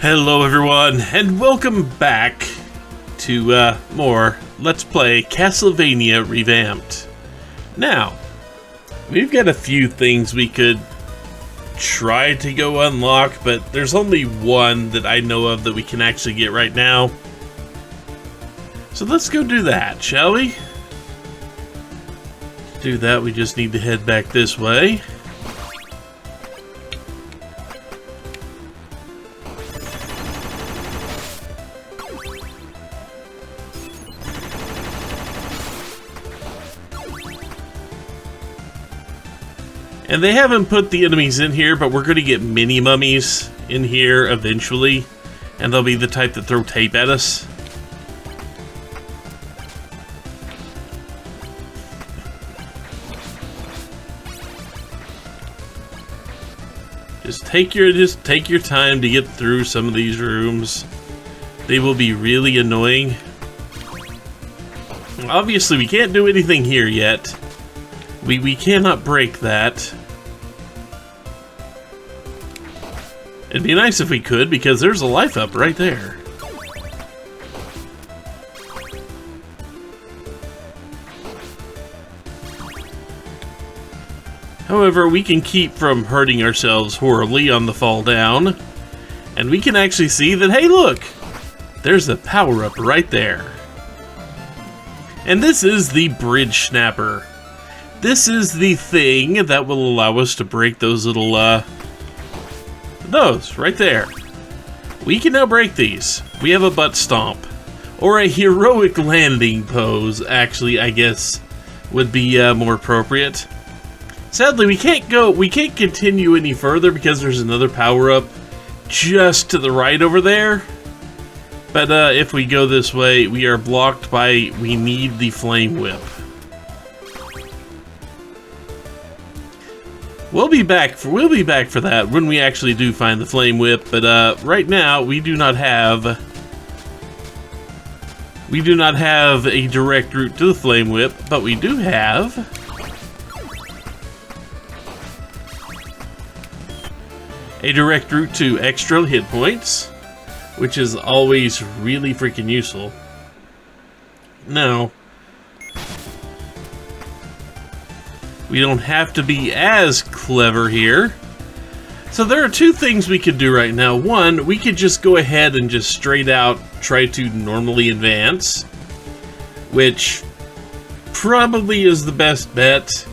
Hello everyone, and welcome back to more Let's Play Castlevania Revamped. Now, we've got a few things we could try to go unlock, but there's only one that I know of that we can actually get right now. So let's go do that, shall we? To do that, we just need to head back this way. And they haven't put the enemies in here, but we're going to get mini mummies in here eventually. And they'll be the type that throw tape at us. Just take your time to get through some of these rooms. They will be really annoying. Obviously, we can't do anything here yet. We cannot break that. It'd be nice if we could, because there's a life up right there. However, we can keep from hurting ourselves horribly on the fall down. And we can actually see that, hey look! There's a power-up right there. And this is the Bridge Snapper. This is the thing that will allow us to break those little, those, right there. We can now break these. We have a butt stomp. Or a heroic landing pose, actually, I guess, would be, more appropriate. Sadly, we can't continue any further because there's another power-up just to the right over there. But, if we go this way, we are blocked by, we need the Flame Whip. We'll be back for that when we actually do find the Flame Whip, but right now we do not have a direct route to the Flame Whip, but we do have a direct route to extra hit points, which is always really freaking useful. Now, we don't have to be as clever here. So there are two things we could do right now. One, we could just go ahead and just straight out try to normally advance, which probably is the best bet.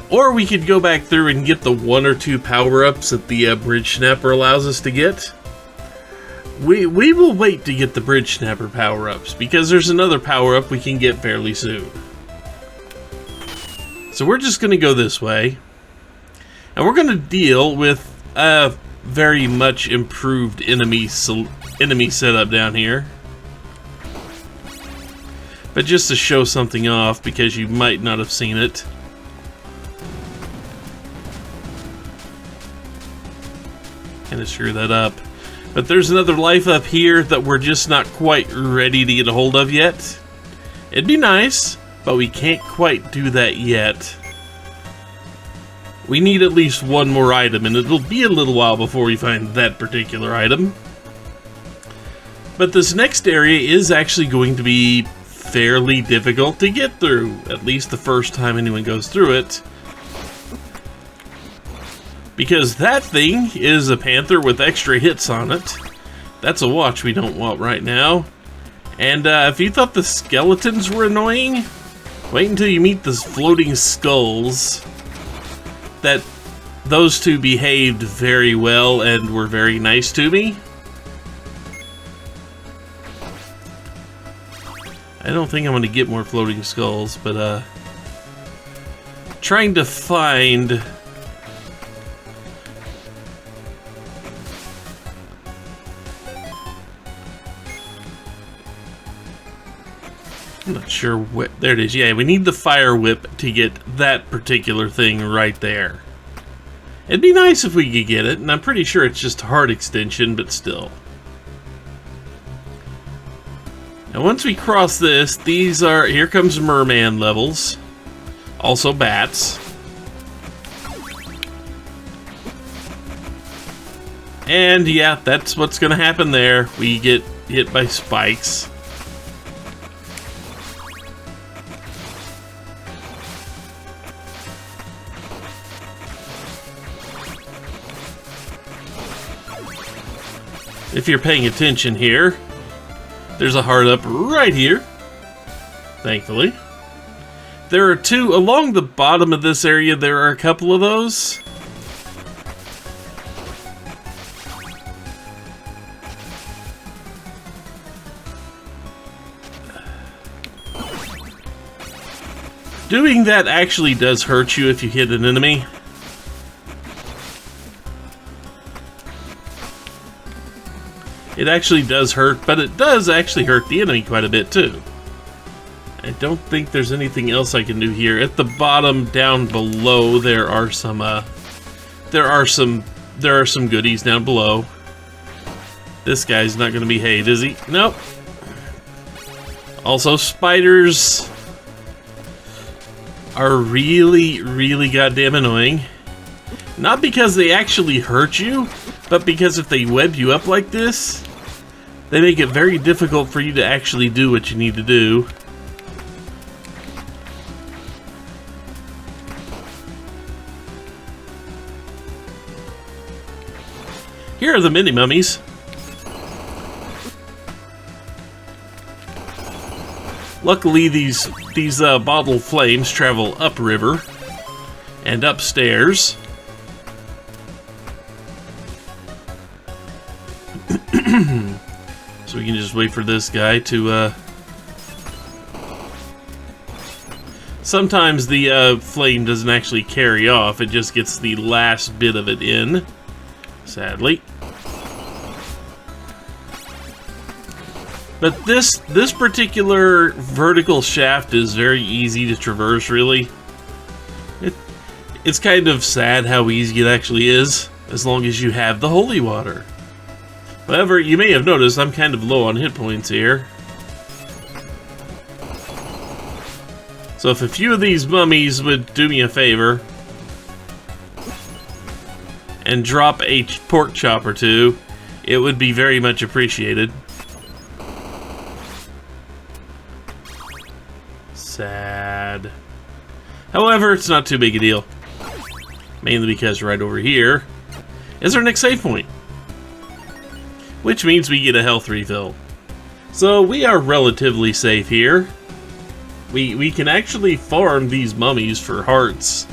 Or we could go back through and get the 1 or 2 power-ups that the Bridge Snapper allows us to get. We will wait to get the Bridge Snapper power-ups, because there's another power-up we can get fairly soon. So we're just going to go this way, and we're going to deal with a very much improved enemy setup down here. But just to show something off, because you might not have seen it. Kind of screw that up. But there's another life up here that we're just not quite ready to get a hold of yet. It'd be nice, but we can't quite do that yet. We need at least one more item, and it'll be a little while before we find that particular item. But this next area is actually going to be fairly difficult to get through, at least the first time anyone goes through it. Because that thing is a panther with extra hits on it. That's a watch we don't want right now. And if you thought the skeletons were annoying, wait until you meet the floating skulls. Those two behaved very well and were very nice to me. I don't think I'm going to get more floating skulls, but trying to find... I'm not sure what... There it is. Yeah, we need the Fire Whip to get that particular thing right there. It'd be nice if we could get it, and I'm pretty sure it's just a heart extension, but still. Now once we cross this, these are... Here comes Merman levels. Also bats. And yeah, that's what's gonna happen there. We get hit by spikes. If you're paying attention here, there's a heart up right here, thankfully. There are two along the bottom of this area. There are a couple of those. Doing that actually does hurt you if you hit an enemy. It actually does hurt, but it does actually hurt the enemy quite a bit too. I don't think there's anything else I can do here. At the bottom down below there are some goodies down below. This guy's not gonna behave, is he? Nope. Also, spiders are really, really goddamn annoying. Not because they actually hurt you, but because if they web you up like this, they make it very difficult for you to actually do what you need to do. Here are the mini mummies. Luckily, these bottle flames travel upriver and upstairs. So we can just wait for this guy to. Sometimes the flame doesn't actually carry off; it just gets the last bit of it in. Sadly. But this particular vertical shaft is very easy to traverse, really. It's kind of sad how easy it actually is, as long as you have the holy water. However, you may have noticed I'm kind of low on hit points here. So if a few of these mummies would do me a favor and drop a pork chop or two, it would be very much appreciated. Sad. However, it's not too big a deal. Mainly because right over here is our next save point. Which means we get a health refill. So we are relatively safe here. We can actually farm these mummies for hearts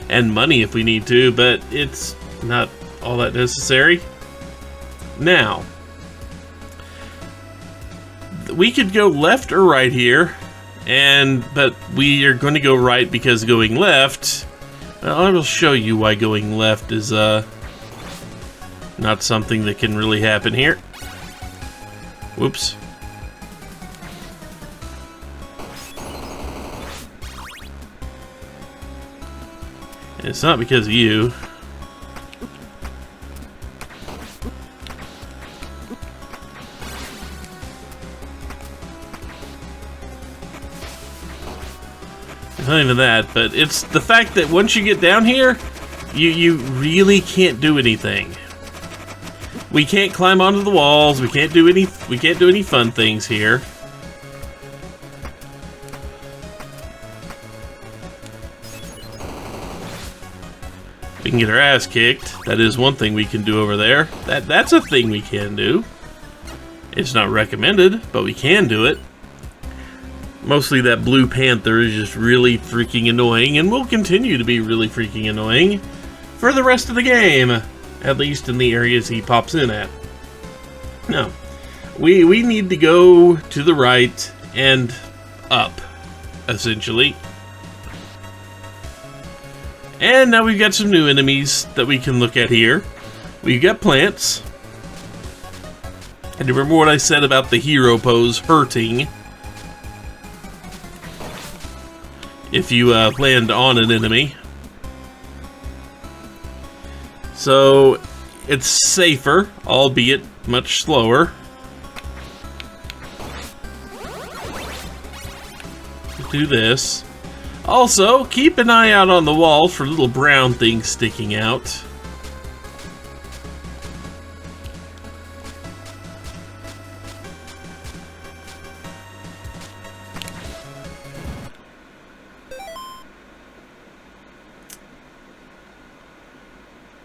and money if we need to, but it's not all that necessary. Now, we could go left or right here, but we are going to go right because going left, I will show you why going left is not something that can really happen here. Whoops. And it's not because of you. It's not even that, but it's the fact that once you get down here, you really can't do anything. We can't climb onto the walls. We can't do any fun things here. We can get our ass kicked. That is one thing we can do over there. That's a thing we can do. It's not recommended, but we can do it. Mostly that blue panther is just really freaking annoying and will continue to be really freaking annoying for the rest of the game. At least in the areas he pops in at. No. We need to go to the right and up, essentially. And now we've got some new enemies that we can look at here. We've got plants. And remember what I said about the hero pose hurting if you land on an enemy. So, it's safer, albeit much slower. Do this. Also, keep an eye out on the wall for little brown things sticking out.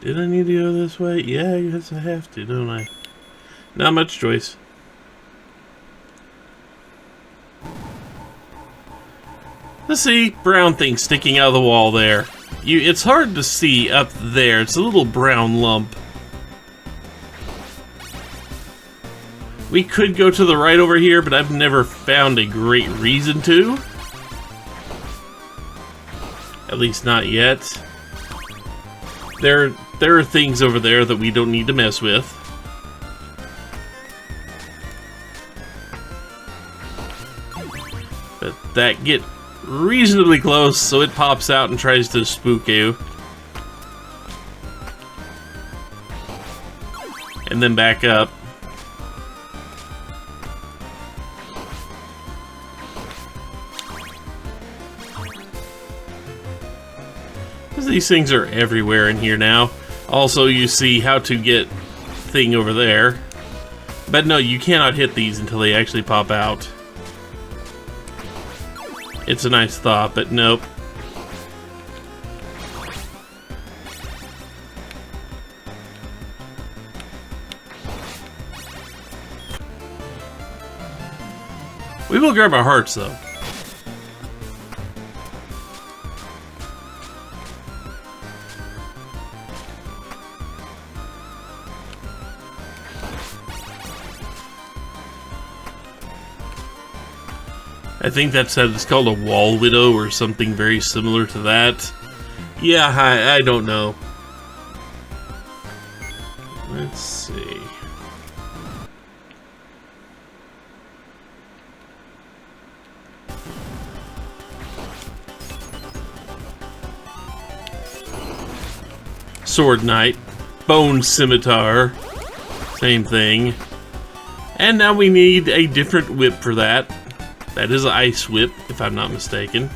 Did I need to go this way? Yeah, I guess I have to, don't I? Not much choice. Let's see, brown thing sticking out of the wall there. It's hard to see up there. It's a little brown lump. We could go to the right over here, but I've never found a great reason to. At least not yet. There are things over there that we don't need to mess with. But that get reasonably close, so it pops out and tries to spook you. And then back up. These things are everywhere in here now. Also, you see how to get thing over there. But no, you cannot hit these until they actually pop out. It's a nice thought, but nope. We will grab our hearts, though. I think that said it's called a wall widow or something very similar to that. Yeah, I don't know. Let's see. Sword Knight, Bone Scimitar, same thing. And now we need a different whip for that. That is an ice whip, if I'm not mistaken.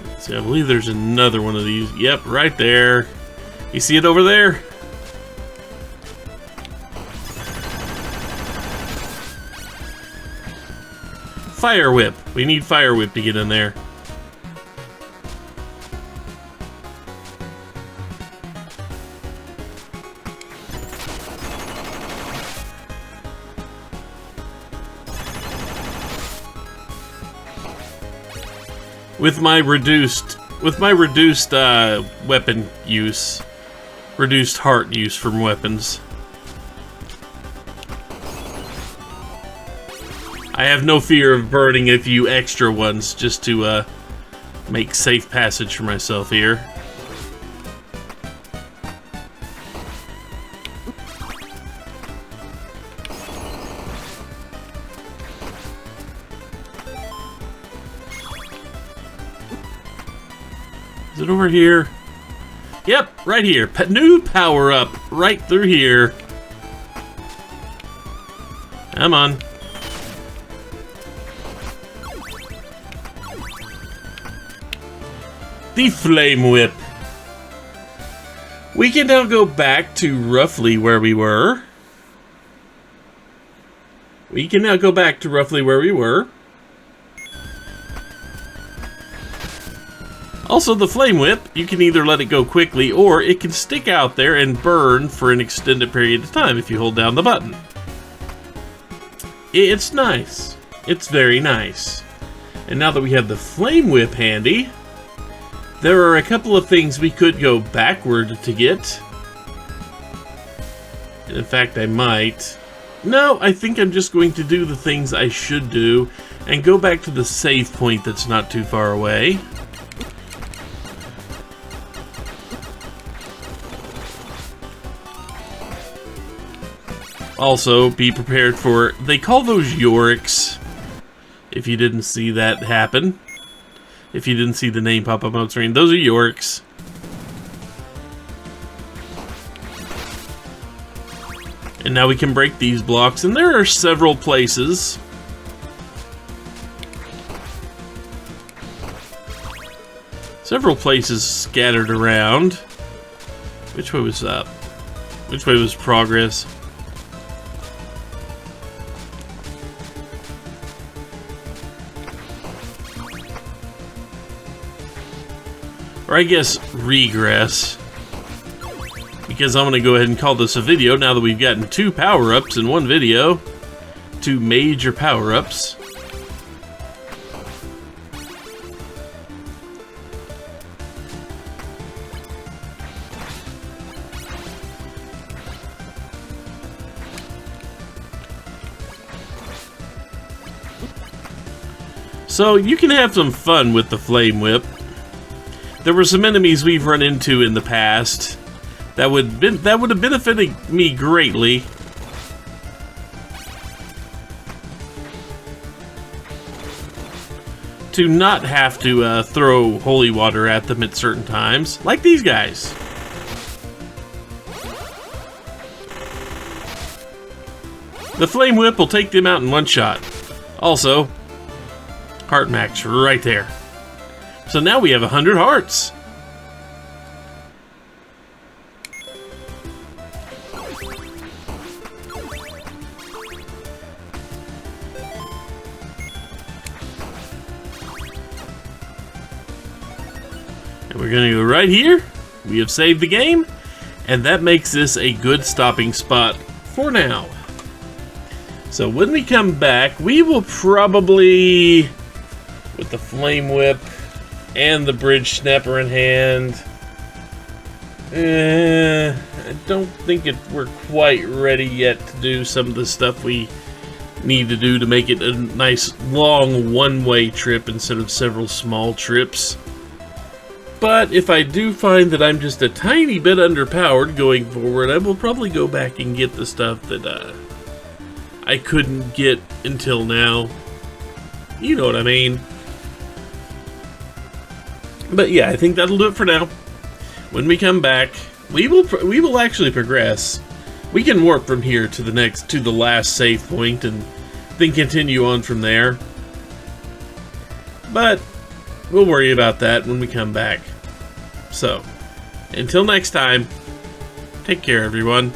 Let's see, I believe there's another one of these. Yep, right there. You see it over there? Fire whip. We need fire whip to get in there. With my reduced weapon use, reduced heart use from weapons. I have no fear of burning a few extra ones just to make safe passage for myself here. Is it over here? Yep, right here. New power up right through here. Come on. The Flame Whip. We can now go back to roughly where we were. Also, the Flame Whip, you can either let it go quickly, or it can stick out there and burn for an extended period of time if you hold down the button. It's nice. It's very nice. And now that we have the Flame Whip handy, there are a couple of things we could go backward to get. In fact, I might. No, I think I'm just going to do the things I should do and go back to the save point that's not too far away. Also, be prepared for, they call those Yoriks, if you didn't see that happen. If you didn't see the name pop up on screen, those are Yoriks. And now we can break these blocks, and there are several places. Several places scattered around. Which way was up? Which way was progress? Or I guess regress. Because I'm going to go ahead and call this a video now that we've gotten 2 power-ups in one video. 2 major power-ups. So you can have some fun with the Flame Whip. There were some enemies we've run into in the past that would have benefited me greatly. To not have to throw holy water at them at certain times, like these guys. The Flame Whip will take them out in one shot. Also, heart max right there. So now we have 100 hearts. And we're going to go right here. We have saved the game, and that makes this a good stopping spot for now. So when we come back, we will probably, with the Flame Whip and the Bridge Snapper in hand, I don't think we're quite ready yet to do some of the stuff we need to do to make it a nice long one-way trip instead of several small trips. But if I do find that I'm just a tiny bit underpowered going forward, I will probably go back and get the stuff that I couldn't get until now. You know what I mean. But yeah, I think that'll do it for now. When we come back, we will actually progress. We can warp from here to the last save point and then continue on from there. But we'll worry about that when we come back. So, until next time, take care everyone.